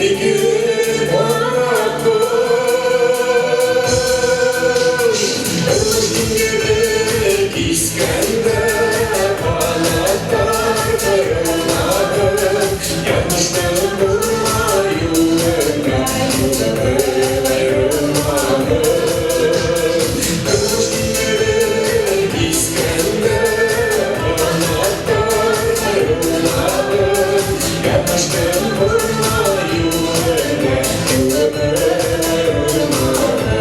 gün anlattım. Özgürlük İskender kanatlar kırılmadı. Yanlıştım durma yoluna, yoluna ayrılmadı. Özgürlük İskender kanatlar kırılmadı. Yanlıştım durma yoluna, yoluna ayrılmadı.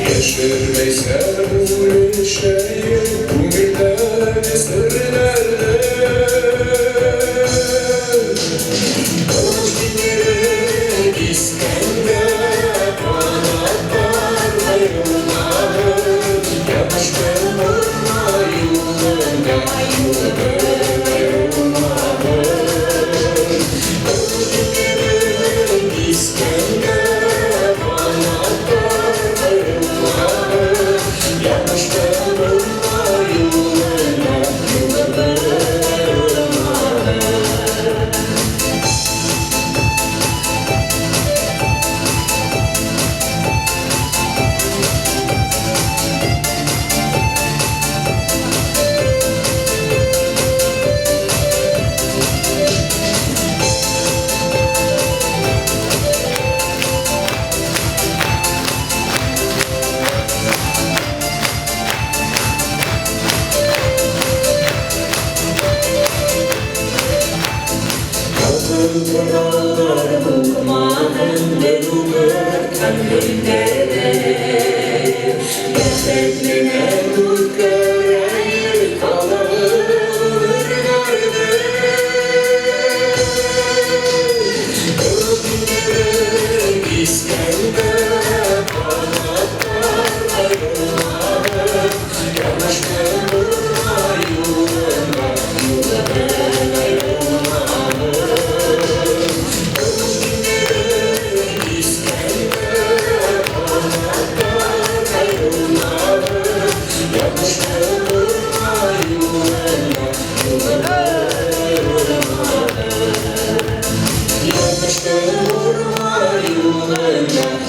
Geçirmeyse bu şeyi, bu günler sırrerde. Özgürlük İskender kanatlar ayrılmadı. Yanlıştım durma yolunda, yolunda ayrılmadı. Özgürlük İskender kanatlar ayrılmadı. Yanlıştım durma yolunda, yolunda ayrılmadı. Pınarlar kokmadın dururken günlerde. Gerçekliğine tut göreyim kalır nerede. Özgürlük İskender kanatlar ayrılmadı. Yanlıştım durma yolunda, yolunda ayrılmadı. Özgürlük İskender kanatlar ayrılmadı. Yanlıştım durma yolunda, yolunda ayrılmadı. Yanlıştım durma yolunda.